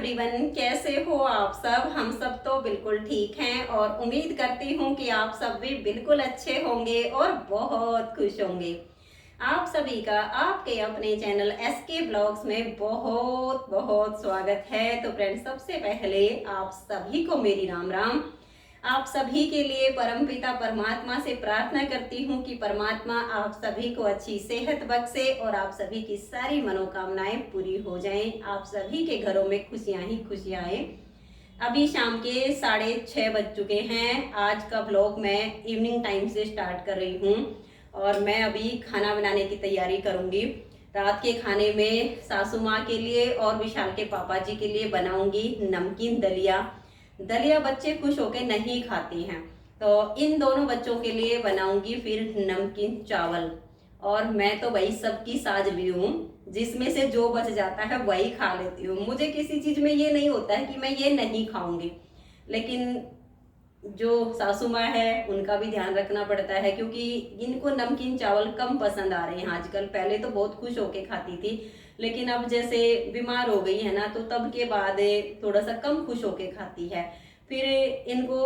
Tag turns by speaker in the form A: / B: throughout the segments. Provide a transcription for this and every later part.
A: Everyone, कैसे हो आप सब। हम सब तो बिल्कुल ठीक हैं और उम्मीद करती हूँ कि आप सब भी बिल्कुल अच्छे होंगे और बहुत खुश होंगे। आप सभी का आपके अपने चैनल एसके ब्लॉग्स में बहुत बहुत स्वागत है। तो फ्रेंड्स, सबसे पहले आप सभी को मेरी राम राम। आप सभी के लिए परमपिता परमात्मा से प्रार्थना करती हूँ कि परमात्मा आप सभी को अच्छी सेहत बख्शे और आप सभी की सारी मनोकामनाएं पूरी हो जाएं। आप सभी के घरों में खुशियां ही खुशियां आए। अभी शाम के 6:30 बज चुके हैं। आज का ब्लॉग मैं इवनिंग टाइम से स्टार्ट कर रही हूँ और मैं अभी खाना बनाने की तैयारी करूँगी। रात के खाने में सासू माँ के लिए और विशाल के पापा जी के लिए बनाऊंगी नमकीन दलिया। दलिया बच्चे खुश होके नहीं खाती हैं, तो इन दोनों बच्चों के लिए बनाऊंगी फिर नमकीन चावल। और मैं तो वही सबकी साज ली हूँ, जिसमें से जो बच जाता है वही खा लेती हूँ। मुझे किसी चीज में ये नहीं होता है कि मैं ये नहीं खाऊंगी, लेकिन जो सासू माँ है उनका भी ध्यान रखना पड़ता है, क्योंकि इनको नमकीन चावल कम पसंद आ रहे हैं आजकल। पहले तो बहुत खुश होके खाती थी, लेकिन अब जैसे बीमार हो गई है ना, तो तब के बाद थोड़ा सा कम खुश होके खाती है। फिर इनको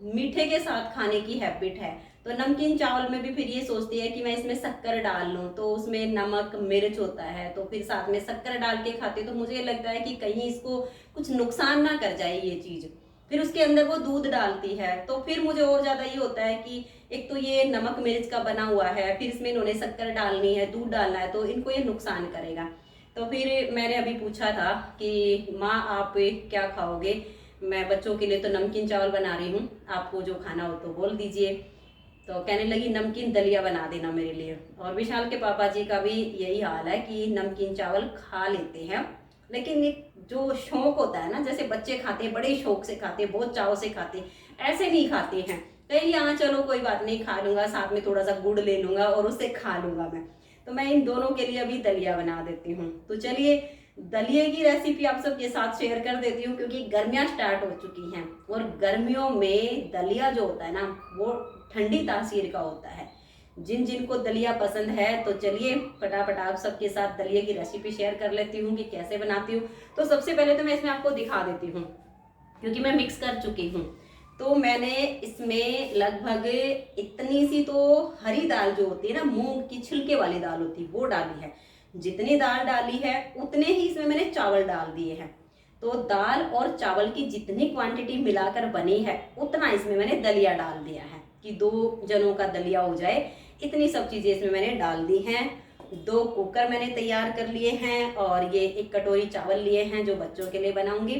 A: मीठे के साथ खाने की हैबिट है, तो नमकीन चावल में भी फिर ये सोचती है कि मैं इसमें शक्कर डाल लूँ, तो उसमें नमक मिर्च होता है, तो फिर साथ में शक्कर डाल के खाती। तो मुझे लगता है कि कहीं इसको कुछ नुकसान ना कर जाए ये चीज़। फिर उसके अंदर वो दूध डालती है, तो फिर मुझे और ज़्यादा ये होता है कि एक तो ये नमक मिर्च का बना हुआ है, फिर इसमें इन्होंने शक्कर डालनी है, दूध डालना है, तो इनको ये नुकसान करेगा। तो फिर मैंने अभी पूछा था कि माँ आप क्या खाओगे। मैं बच्चों के लिए तो नमकीन चावल बना रही हूँ, आपको जो खाना हो तो बोल दीजिए। तो कहने लगी नमकीन दलिया बना देना मेरे लिए। और विशाल के पापा जी का भी यही हाल है कि नमकीन चावल खा लेते हैं, लेकिन एक जो शौक होता है ना, जैसे बच्चे खाते हैं बड़े शौक से खाते हैं, बहुत चाव से खाते हैं, ऐसे नहीं खाते हैं। कहीं हाँ चलो कोई बात नहीं, खा लूंगा, साथ में थोड़ा सा गुड़ ले लूंगा और उससे खा लूंगा मैं। तो मैं इन दोनों के लिए अभी दलिया बना देती हूँ। तो चलिए दलिए की रेसिपी आप सबके साथ शेयर कर देती हूँ, क्योंकि गर्मियाँ स्टार्ट हो चुकी हैं और गर्मियों में दलिया जो होता है ना, वो ठंडी तासीर का होता है। जिन जिनको दलिया पसंद है तो चलिए फटाफट आप सबके साथ दलिया की रेसिपी शेयर कर लेती हूँ कि कैसे बनाती हूँ। तो सबसे पहले तो मैं इसमें आपको दिखा देती हूँ, क्योंकि मैं मिक्स कर चुकी हूँ। तो मैंने इसमें लगभग इतनी सी तो हरी दाल जो होती है ना, मूंग की छिलके वाली दाल होती है, वो डाली है। जितनी दाल डाली है उतने ही इसमें मैंने चावल डाल दिए हैं। तो दाल और चावल की जितनी क्वांटिटी मिलाकर बनी है उतना इसमें मैंने दलिया डाल दिया है कि 2 जनों का दलिया हो जाए। इतनी सब चीज़ें इसमें मैंने डाल दी हैं। 2 कुकर मैंने तैयार कर लिए हैं और ये 1 कटोरी चावल लिए हैं जो बच्चों के लिए बनाऊंगी।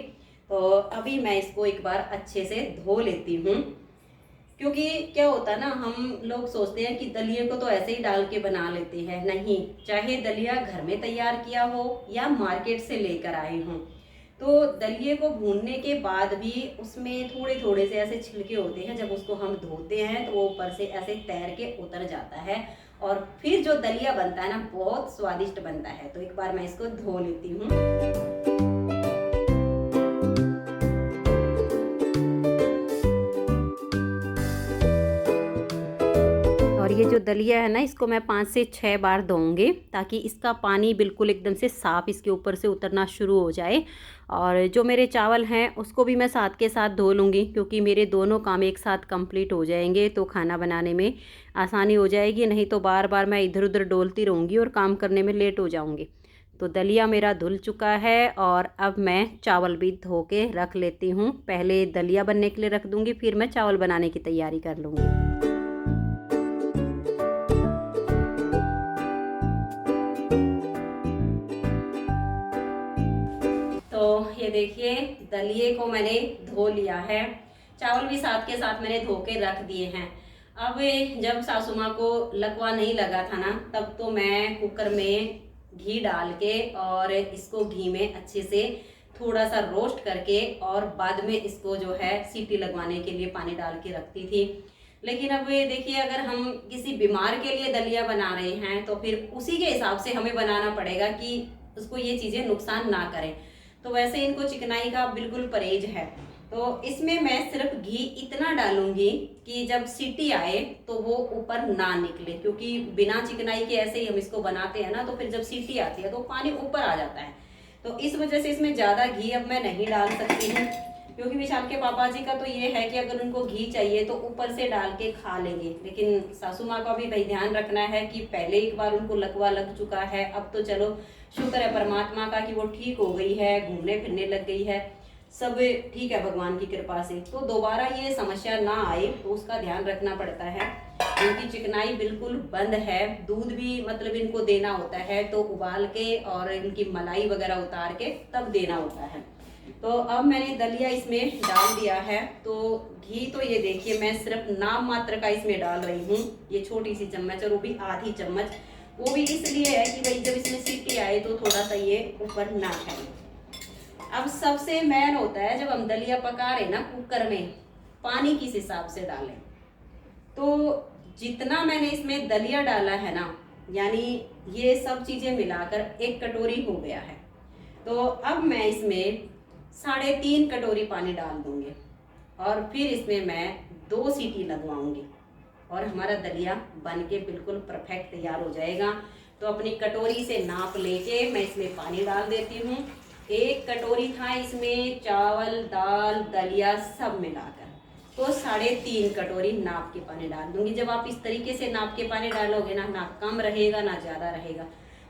A: तो अभी मैं इसको एक बार अच्छे से धो लेती हूँ, क्योंकि क्या होता है ना, हम लोग सोचते हैं कि दलिए को तो ऐसे ही डाल के बना लेते हैं। नहीं, चाहे दलिया घर में तैयार किया हो या मार्केट से लेकर आए हों, तो दलिए को भूनने के बाद भी उसमें थोड़े थोड़े से ऐसे छिलके होते हैं। जब उसको हम धोते हैं तो वो ऊपर से ऐसे तैर के उतर जाता है और फिर जो दलिया बनता है ना, बहुत स्वादिष्ट बनता है। तो एक बार मैं इसको धो लेती हूँ। और ये जो दलिया है ना, इसको मैं 5 से 6 बार धोऊंगी, ताकि इसका पानी बिल्कुल एकदम से साफ़ इसके ऊपर से उतरना शुरू हो जाए। और जो मेरे चावल हैं उसको भी मैं साथ के साथ धो लूँगी, क्योंकि मेरे दोनों काम एक साथ कंप्लीट हो जाएंगे तो खाना बनाने में आसानी हो जाएगी। नहीं तो बार बार मैं इधर उधर डोलती रहूँगी और काम करने में लेट हो जाऊँगी। तो दलिया मेरा धुल चुका है और अब मैं चावल भी धो के रख लेती हूँ। पहले दलिया बनने के लिए रख दूँगी, फिर मैं चावल बनाने की तैयारी कर लूँगी। तो ये देखिए दलिए को मैंने धो लिया है, चावल भी साथ के साथ मैंने धो के रख दिए हैं। अब जब सासू माँ को लकवा नहीं लगा था ना, तब तो मैं कुकर में घी डाल के और इसको घी में अच्छे से थोड़ा सा रोस्ट करके और बाद में इसको जो है सीटी लगवाने के लिए पानी डाल के रखती थी। लेकिन अब ये देखिए, अगर हम किसी बीमार के लिए दलिया बना रहे हैं तो फिर उसी के हिसाब से हमें बनाना पड़ेगा कि उसको ये चीज़ें नुकसान ना करें। तो वैसे इनको चिकनाई का बिल्कुल परहेज है। तो इसमें मैं सिर्फ घी इतना डालूंगी कि जब सीटी आए तो वो ऊपर ना निकले, क्योंकि बिना चिकनाई के ऐसे ही हम इसको बनाते हैं ना, तो फिर जब सीटी आती है तो पानी ऊपर आ जाता है। तो इस वजह से इसमें ज़्यादा घी अब मैं नहीं डाल सकती हूँ, क्योंकि विशाल के पापा जी का तो ये है कि अगर उनको घी चाहिए तो ऊपर से डाल के खा लेंगे। लेकिन सासू माँ का भी भाई ध्यान रखना है कि पहले एक बार उनको लकवा लग चुका है, अब तो चलो शुक्र है परमात्मा का कि वो ठीक हो गई है, घूमने फिरने लग गई है, सब ठीक है भगवान की कृपा से। तो दोबारा ये समस्या ना आए तो उसका ध्यान रखना पड़ता है। इनकी चिकनाई बिल्कुल बंद है, दूध भी मतलब इनको देना होता है तो उबाल के और इनकी मलाई वगैरह उतार के तब देना होता है। तो अब मैंने दलिया इसमें डाल दिया है। तो घी तो ये देखिए मैं सिर्फ नाम मात्र का इसमें डाल रही हूँ, ये छोटी सी चम्मच और वो भी आधी चम्मच। वो भी इसलिए है कि भाई जब इसमें सीटी आए तो थोड़ा सा ये ऊपर ना खाए। अब सबसे मेन होता है जब हम दलिया पका रहे ना कुकर में, पानी किस हिसाब से डालें। तो जितना मैंने इसमें दलिया डाला है ना, यानी ये सब चीज़ें मिलाकर 1 कटोरी हो गया है। तो अब मैं इसमें 3.5 कटोरी पानी डाल दूंगी और फिर इसमें मैं 2 सीटी लगवाऊंगी और हमारा दलिया बन के बिल्कुल परफेक्ट तैयार हो जाएगा। तो अपनी कटोरी से नाप लेके मैं इसमें पानी डाल देती हूँ। 1 कटोरी था इसमें चावल दाल दलिया सब मिलाकर, तो 3.5 कटोरी नाप के पानी डाल दूंगी। जब आप इस तरीके से नाप के पानी डालोगे ना, ना कम रहेगा ना ज़्यादा रहेगा।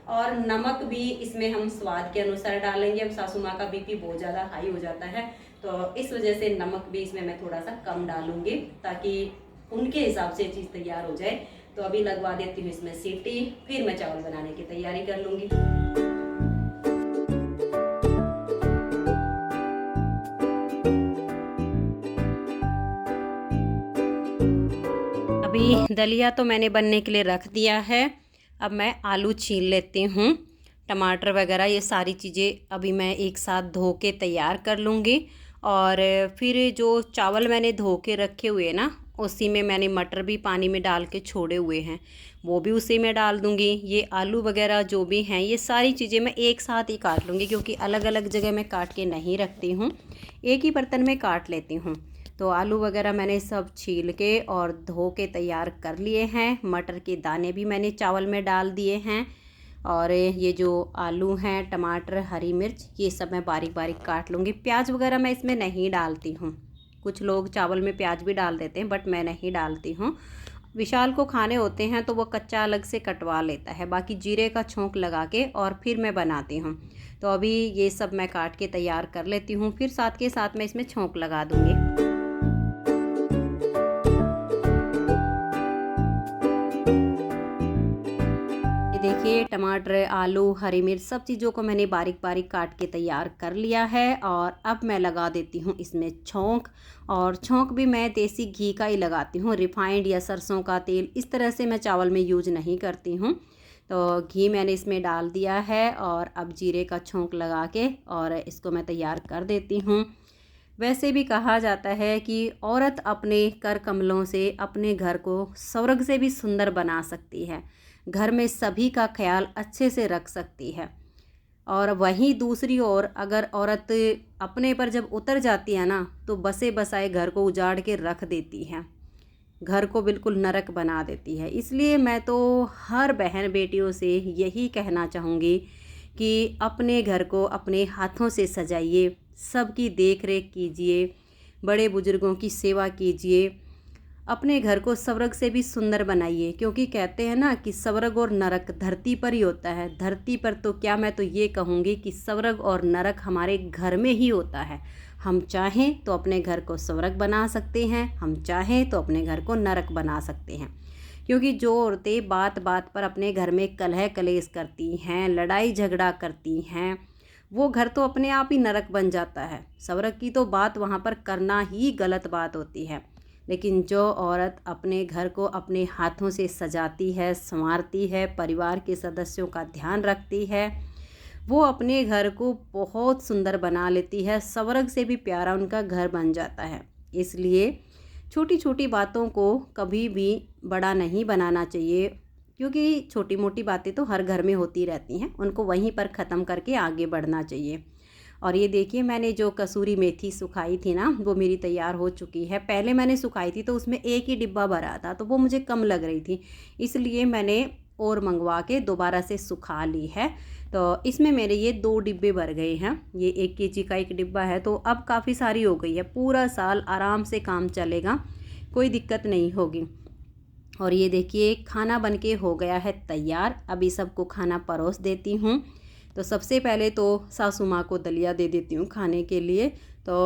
A: और नमक भी इसमें हम स्वाद के अनुसार डालेंगे। अब सासू माँ का बीपी बहुत ज़्यादा हाई हो जाता है, तो इस वजह से नमक भी इसमें मैं थोड़ा सा कम डालूंगी ताकि उनके हिसाब से चीज़ तैयार हो जाए। तो अभी लगवा देती हूँ इसमें सीटी, फिर मैं चावल बनाने की तैयारी कर लूँगी। अभी दलिया तो मैंने बनने के लिए रख दिया है। अब मैं आलू छील लेती हूँ, टमाटर वगैरह ये सारी चीज़ें अभी मैं एक साथ धो के तैयार कर लूँगी। और फिर जो चावल मैंने धो के रखे हुए ना, उसी में मैंने मटर भी पानी में डाल के छोड़े हुए हैं, वो भी उसी में डाल दूँगी। ये आलू वगैरह जो भी हैं ये सारी चीज़ें मैं एक साथ ही काट लूँगी, क्योंकि अलग अलग जगह मैं काट के नहीं रखती हूँ, एक ही बर्तन में काट लेती हूँ। तो आलू वगैरह मैंने सब छील के और धो के तैयार कर लिए हैं। मटर के दाने भी मैंने चावल में डाल दिए हैं। और ये जो आलू हैं, टमाटर, हरी मिर्च, ये सब मैं बारीक बारीक काट लूँगी। प्याज वगैरह मैं इसमें नहीं डालती हूँ, कुछ लोग चावल में प्याज भी डाल देते हैं, बट मैं नहीं डालती हूँ। विशाल को खाने होते हैं तो वो कच्चा अलग से कटवा लेता है, बाकी जीरे का छोंक लगा के और फिर मैं बनाती हूँ। तो अभी ये सब मैं काट के तैयार कर लेती हूँ, फिर साथ के साथ मैं इसमें छोंक लगा दूँगी। देखिए टमाटर, आलू, हरी मिर्च सब चीज़ों को मैंने बारीक बारीक काट के तैयार कर लिया है। और अब मैं लगा देती हूँ इसमें छोंक। और छोंक भी मैं देसी घी का ही लगाती हूँ, रिफाइंड या सरसों का तेल इस तरह से मैं चावल में यूज नहीं करती हूँ। तो घी मैंने इसमें डाल दिया है और अब जीरे का छोंक लगा के और इसको मैं तैयार कर देती हूँ। वैसे भी कहा जाता है कि औरत अपने कर कमलों से अपने घर को स्वर्ग से भी सुंदर बना सकती है, घर में सभी का ख्याल अच्छे से रख सकती है। और वहीं दूसरी ओर अगर औरत अपने पर जब उतर जाती है ना, तो बसे बसाए घर को उजाड़ के रख देती है, घर को बिल्कुल नरक बना देती है। इसलिए मैं तो हर बहन बेटियों से यही कहना चाहूँगी कि अपने घर को अपने हाथों से सजाइए, सबकी देख रेख कीजिए, बड़े बुजुर्गों की सेवा कीजिए, अपने घर को स्वर्ग से भी सुंदर बनाइए। क्योंकि कहते हैं ना कि स्वर्ग और नरक धरती पर ही होता है। धरती पर तो क्या, मैं तो ये कहूँगी कि स्वर्ग और नरक हमारे घर में ही होता है। हम चाहें तो अपने घर को स्वर्ग बना सकते हैं, हम चाहें तो अपने घर को नरक बना सकते हैं। क्योंकि जो औरतें बात बात पर अपने घर में कलह कलेश करती हैं, लड़ाई झगड़ा करती हैं, वो घर तो अपने आप ही नरक बन जाता है। स्वर्ग की तो बात वहाँ पर करना ही गलत बात होती है। लेकिन जो औरत अपने घर को अपने हाथों से सजाती है, संवारती है, परिवार के सदस्यों का ध्यान रखती है, वो अपने घर को बहुत सुंदर बना लेती है, स्वर्ग से भी प्यारा उनका घर बन जाता है। इसलिए छोटी छोटी बातों को कभी भी बड़ा नहीं बनाना चाहिए, क्योंकि छोटी मोटी बातें तो हर घर में होती रहती हैं, उनको वहीं पर ख़त्म करके आगे बढ़ना चाहिए। और ये देखिए मैंने जो कसूरी मेथी सुखाई थी ना, वो मेरी तैयार हो चुकी है। पहले मैंने सुखाई थी तो उसमें एक ही डिब्बा भरा था, तो वो मुझे कम लग रही थी, इसलिए मैंने और मंगवा के दोबारा से सुखा ली है।
B: तो इसमें मेरे ये 2 डिब्बे भर गए हैं। ये 1 केजी का एक डिब्बा है, तो अब काफ़ी सारी हो गई है। पूरा साल आराम से काम चलेगा, कोई दिक्कत नहीं होगी। और ये देखिए खाना बनके हो गया है तैयार। अभी सबको खाना परोस देती हूँ। तो सबसे पहले तो सासू माँ को दलिया दे देती हूँ खाने के लिए। तो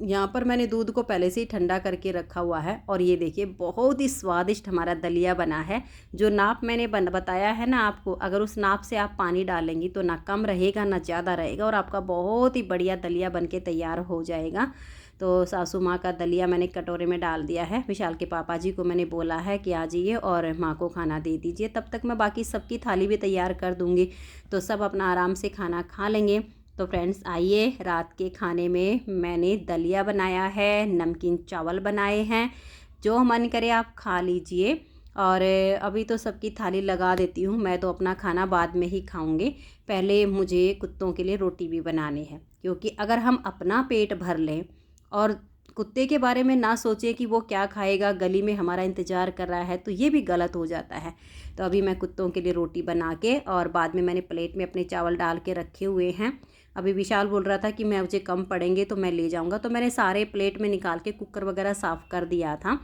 B: यहाँ पर मैंने दूध को पहले से ही ठंडा करके रखा हुआ है। और ये देखिए बहुत ही स्वादिष्ट हमारा दलिया बना है। जो नाप मैंने बताया है ना आपको, अगर उस नाप से आप पानी डालेंगी तो ना कम रहेगा ना ज़्यादा रहेगा, और आपका बहुत ही बढ़िया दलिया बनके तैयार हो जाएगा। तो सासू माँ का दलिया मैंने कटोरे में डाल दिया है। विशाल के पापा जी को मैंने बोला है कि आ जाइए और माँ को खाना दे दीजिए, तब तक मैं बाकी सबकी थाली भी तैयार कर दूँगी, तो सब अपना आराम से खाना खा लेंगे। तो फ्रेंड्स आइए, रात के खाने में मैंने दलिया बनाया है, नमकीन चावल बनाए हैं, जो मन करे आप खा लीजिए। और अभी तो सबकी थाली लगा देती हूँ, मैं तो अपना खाना बाद में ही खाऊंगी। पहले मुझे कुत्तों के लिए रोटी भी बनानी है, क्योंकि अगर हम अपना पेट भर लें और कुत्ते के बारे में ना सोचें कि वो क्या खाएगा, गली में हमारा इंतज़ार कर रहा है, तो ये भी गलत हो जाता है। तो अभी मैं कुत्तों के लिए रोटी बना के और बाद में मैंने प्लेट में अपने चावल डाल के रखे हुए हैं। अभी विशाल बोल रहा था कि मैं मुझे कम पड़ेंगे तो मैं ले जाऊंगा, तो मैंने सारे प्लेट में निकाल के कुकर वगैरह साफ़ कर दिया था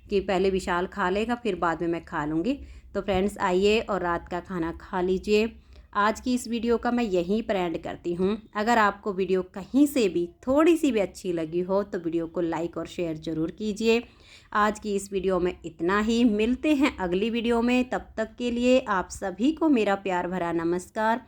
B: कि पहले विशाल खा लेगा फिर बाद में मैं खा लूँगी। तो फ्रेंड्स आइए और रात का खाना खा लीजिए। आज की इस वीडियो का मैं यहीं पर एंड करती हूँ। अगर आपको वीडियो कहीं से भी थोड़ी सी भी अच्छी लगी हो तो वीडियो को लाइक और शेयर ज़रूर कीजिए। आज की इस वीडियो में इतना ही, मिलते हैं अगली वीडियो में। तब तक के लिए आप सभी को मेरा प्यार भरा नमस्कार।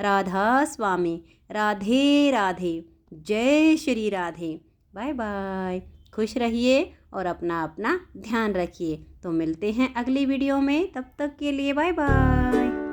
B: राधा स्वामी, राधे राधे, जय श्री राधे। बाय बाय, खुश रहिए और अपना अपना ध्यान रखिए। तो मिलते हैं अगली वीडियो में, तब तक के लिए बाय बाय।